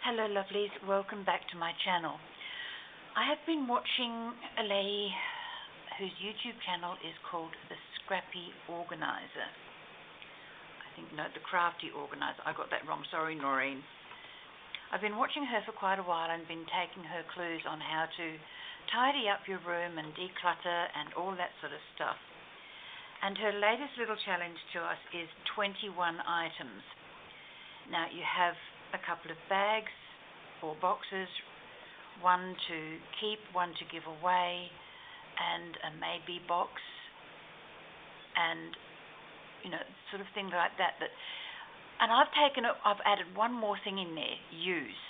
Hello lovelies, welcome back to my channel. I have been watching a lady whose YouTube channel is called The Scrappy Organizer. The Crafty Organizer. I got that wrong, sorry Norrine. I've been watching her for quite a while and been taking her clues on how to tidy up your room and declutter and all that sort of stuff. And her latest little challenge to us is 21 items. Now you have a couple of bags or boxes, one to keep, one to give away, and a maybe box, and sort of things like that. And I've added one more thing in there, use.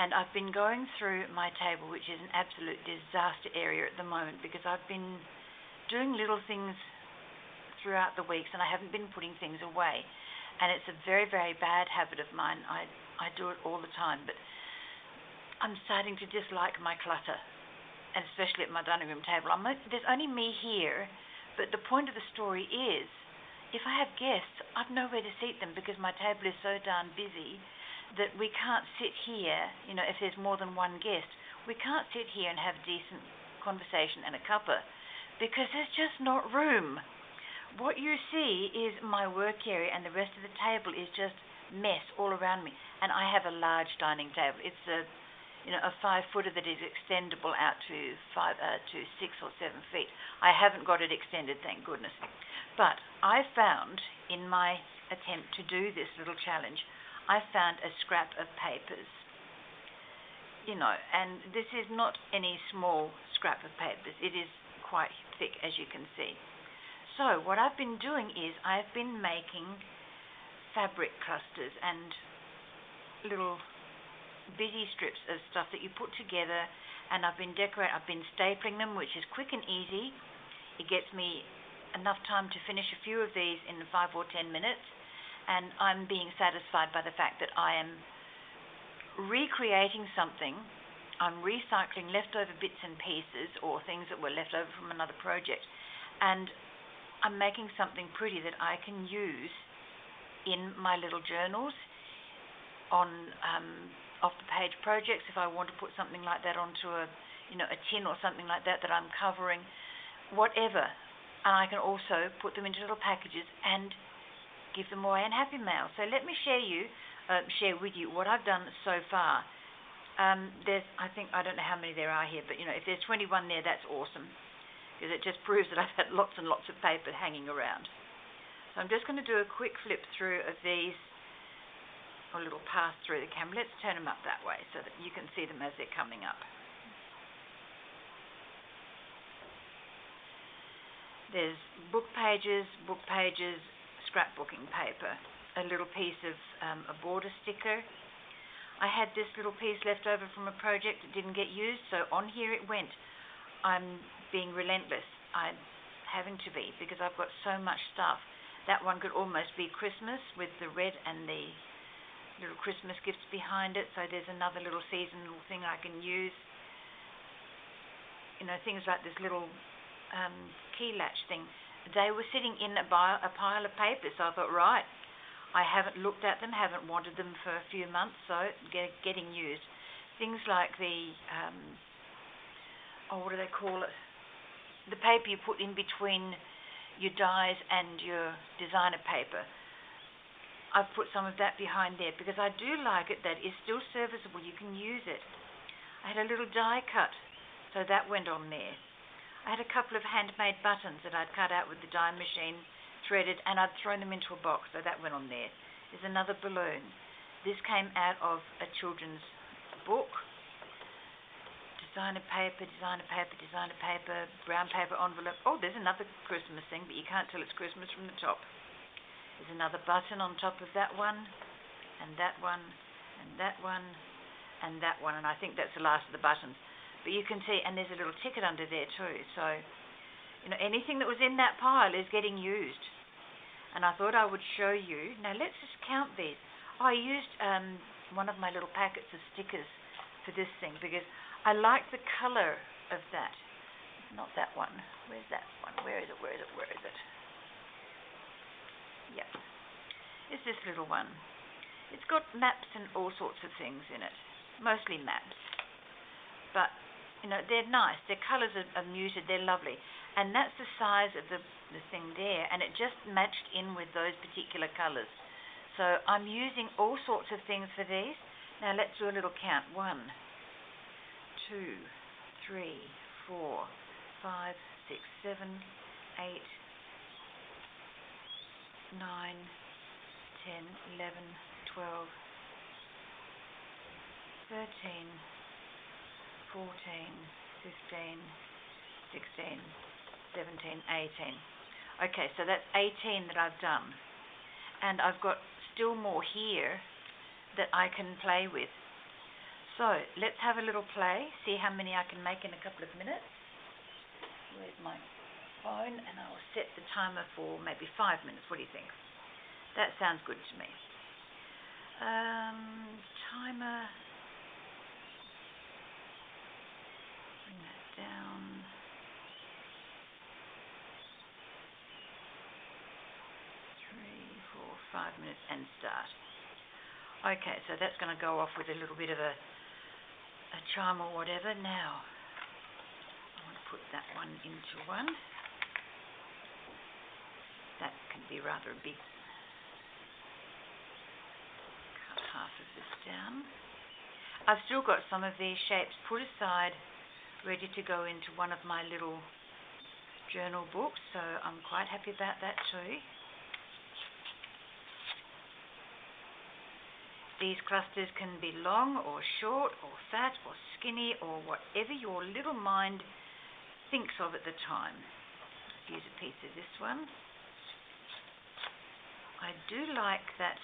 And I've been going through my table, which is an absolute disaster area at the moment, because I've been doing little things throughout the weeks and I haven't been putting things away. And it's a very, very bad habit of mine. I do it all the time, but I'm starting to dislike my clutter, and especially at my dining room table. There's only me here, but the point of the story is, if I have guests, I've nowhere to seat them because my table is so darn busy that we can't sit here, if there's more than one guest, we can't sit here and have a decent conversation and a cuppa because there's just not room. What you see is my work area, and the rest of the table is just mess all around me. And I have a large dining table. It's a 5-footer that is extendable out to 6 or 7 feet. I haven't got it extended, thank goodness. But I found, in my attempt to do this little challenge, I found a scrap of papers. And this is not any small scrap of papers. It is quite thick, as you can see. So what I've been doing is I've been making fabric clusters and little busy strips of stuff that you put together, and I've been stapling them, which is quick and easy. It gets me enough time to finish a few of these in 5 or 10 minutes, and I'm being satisfied by the fact that I am recreating something. I'm recycling leftover bits and pieces or things that were left over from another project, and I'm making something pretty that I can use in my little journals, on off-the-page projects, if I want to put something like that onto a tin or something like that I'm covering, whatever. And I can also put them into little packages and give them away in Happy Mail. So let me share with you what I've done so far. I don't know how many there are here, but if there's 21 there, that's awesome, because it just proves that I've had lots and lots of paper hanging around. So I'm just going to do a quick flip through of these, or a little pass through the camera. Let's turn them up that way so that you can see them as they're coming up. There's book pages, scrapbooking paper, a little piece of a border sticker. I had this little piece left over from a project that didn't get used, so on here it went. I'm being relentless. I'm having to be, because I've got so much stuff. That one could almost be Christmas with the red and the little Christmas gifts behind it. So there's another little seasonal thing I can use. Things like this little key latch thing. They were sitting in a pile of papers, so I thought, right, I haven't looked at them, haven't wanted them for a few months, so getting used. Things like the, what do they call it? The paper you put in between your dies and your designer paper. I've put some of that behind there because I do like it. That is still serviceable. You can use it. I had a little die cut, so that went on there. I had a couple of handmade buttons that I'd cut out with the die machine, threaded, and I'd thrown them into a box, so that went on there. There's another balloon. This came out of a children's book. Designer paper, brown paper envelope. Oh, there's another Christmas thing, but you can't tell it's Christmas from the top. There's another button on top of that one, and that one, and that one, and that one, and I think that's the last of the buttons. But you can see, and there's a little ticket under there too, so, anything that was in that pile is getting used. And I thought I would show you. Now, let's just count these. I used one of my little packets of stickers for this thing, because I like the color of that. Not that one. Where's that one? Where is it? Yep. It's this little one. It's got maps and all sorts of things in it, mostly maps. But, you know, they're nice. Their colours are muted, they're lovely. And that's the size of the thing there, and it just matched in with those particular colours. So I'm using all sorts of things for these. Now let's do a little count. 1, 2, 3, 4, 5, 6, 7, 8, 9, 10, 11, 12, 13, 14, 15, 16, 17, 18. Okay, so that's 18 that I've done. And I've got still more here that I can play with. So let's have a little play, see how many I can make in a couple of minutes. Where's my phone? And I'll set the timer for maybe 5 minutes. What do you think? That sounds good to me. Timer. Bring that down. Three, 4, 5 minutes and start. Okay, so that's going to go off with a little bit of a chime or whatever. Now, I want to put that one into one. That can be rather a big. Cut half of this down. I've still got some of these shapes put aside, ready to go into one of my little journal books, so I'm quite happy about that too. These clusters can be long or short or fat or skinny or whatever your little mind thinks of at the time. Let's use a piece of this one. I do like that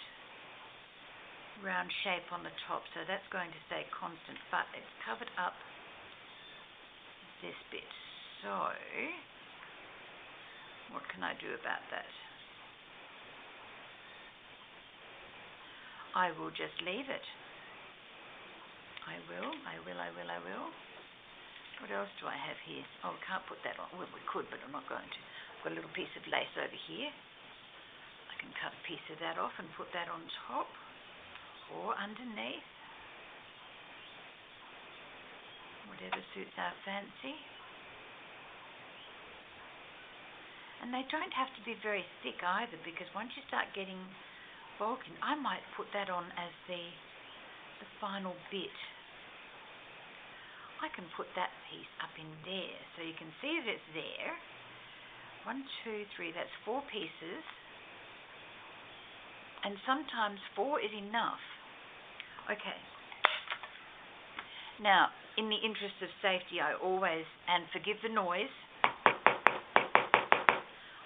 round shape on the top, so that's going to stay constant, but it's covered up this bit. So, what can I do about that? I will just leave it. I will. What else do I have here? Oh, we can't put that on. Well, we could, but I'm not going to. I've got a little piece of lace over here. I can cut a piece of that off and put that on top or underneath. Whatever suits our fancy. And they don't have to be very thick either, because once you start getting bulky, I might put that on as the final bit. I can put that piece up in there, so you can see that it's there. 1, 2, 3, that's 4 pieces. And sometimes 4 is enough. Okay. Now, in the interest of safety, I always, and forgive the noise,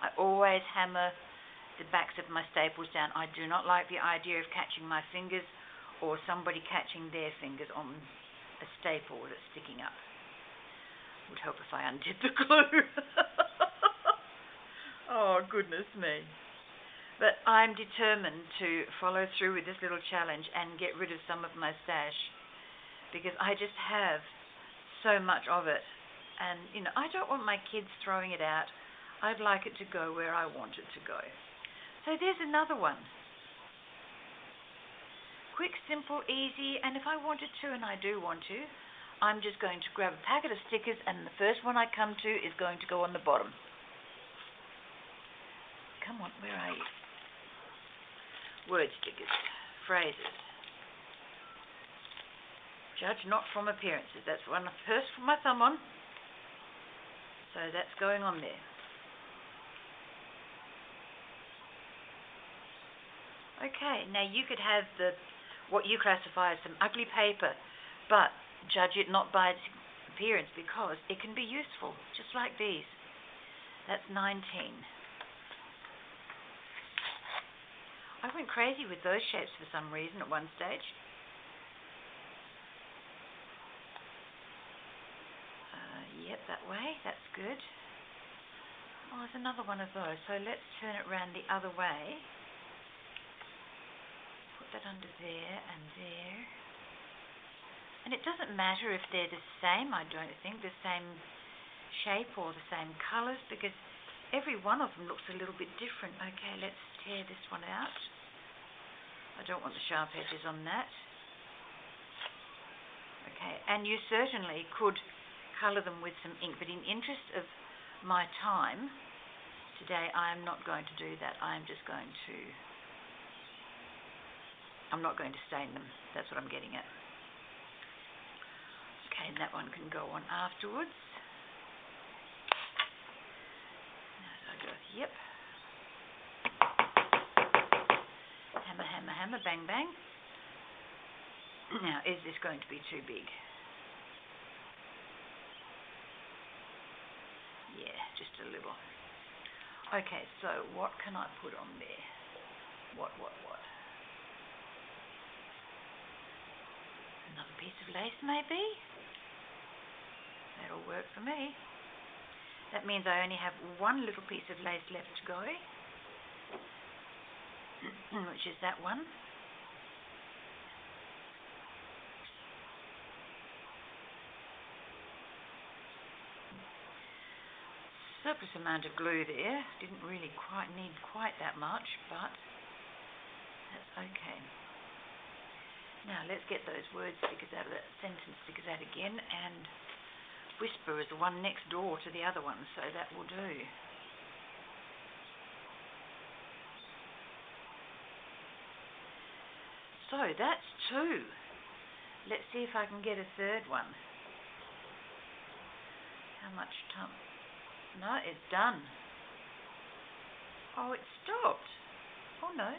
I always hammer the backs of my staples down. I do not like the idea of catching my fingers or somebody catching their fingers on a staple that's sticking up. Would help if I undid the glue. Oh, goodness me. But I'm determined to follow through with this little challenge and get rid of some of my stash, because I just have so much of it. And, you know, I don't want my kids throwing it out. I'd like it to go where I want it to go. So there's another one. Quick, simple, easy, and if I wanted to, and I do want to, I'm just going to grab a packet of stickers, and the first one I come to is going to go on the bottom. Come on, where are you? Word stickers, phrases. Judge not from appearances. That's one first put my thumb on. So that's going on there. Okay, now you could have what you classify as some ugly paper, but judge it not by its appearance, because it can be useful, just like these. That's 19. I went crazy with those shapes for some reason at one stage. Yep, that way, that's good. Oh, there's another one of those, so let's turn it around the other way. That under there and there. And it doesn't matter if they're the same, I don't think, the same shape or the same colours, because every one of them looks a little bit different. Okay, let's tear this one out. I don't want the sharp edges on that. Okay, and you certainly could colour them with some ink, but in interest of my time today, I am not going to do that. I'm not going to stain them. That's what I'm getting at. Okay, and that one can go on afterwards. As I go, yep. Hammer, hammer, hammer, bang, bang. Now, is this going to be too big? Yeah, just a little. Okay, so what can I put on there? What? Another piece of lace, maybe? That'll work for me. That means I only have one little piece of lace left to go, which is that one. Surplus amount of glue there. Didn't really need quite that much, but that's okay. Now let's get those word stickers out of that sentence stickers out again, and Whisper is the one next door to the other one, so that will do. So that's 2. Let's see if I can get a third one. How much time? No, it's done. Oh, it stopped. Oh no.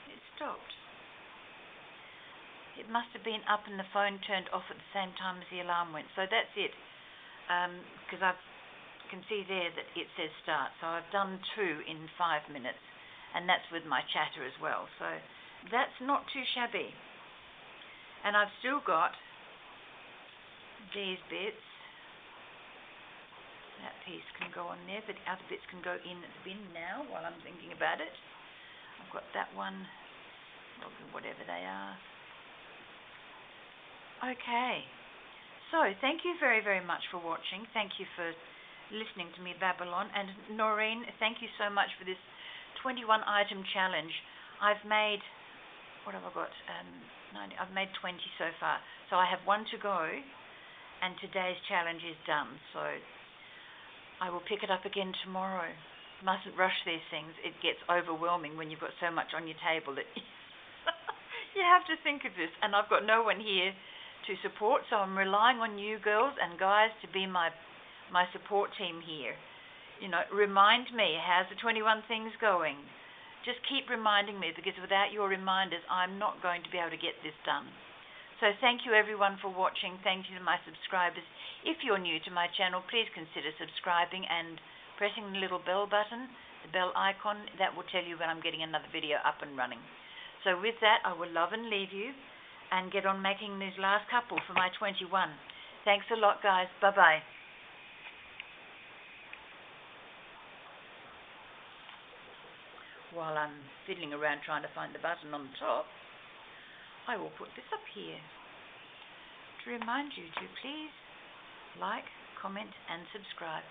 It stopped. It must have been up and the phone turned off at the same time as the alarm went. So that's it. Because I can see there that it says start. So I've done 2 in 5 minutes. And that's with my chatter as well. So that's not too shabby. And I've still got these bits. That piece can go on there, but the other bits can go in the bin now while I'm thinking about it. I've got that one, whatever they are. Okay. So, thank you very, very much for watching. Thank you for listening to me babble on. And Norrine, thank you so much for this 21 item challenge. I've made, what have I got? 90, I've made 20 so far. So I have 1 to go, and today's challenge is done. So I will pick it up again tomorrow. Mustn't rush these things. It gets overwhelming when you've got so much on your table that you have to think of this. And I've got no one here to support, so I'm relying on you girls and guys to be my support team here. You know, remind me, how's the 21 things going? Just keep reminding me, because without your reminders, I'm not going to be able to get this done. So thank you everyone for watching. Thank you to my subscribers. If you're new to my channel, please consider subscribing and pressing the little bell button, the bell icon. That will tell you when I'm getting another video up and running. So with that, I will love and leave you and get on making these last couple for my 21. Thanks a lot, guys. Bye-bye. While I'm fiddling around trying to find the button on the top, I will put this up here to remind you to please like, comment and subscribe.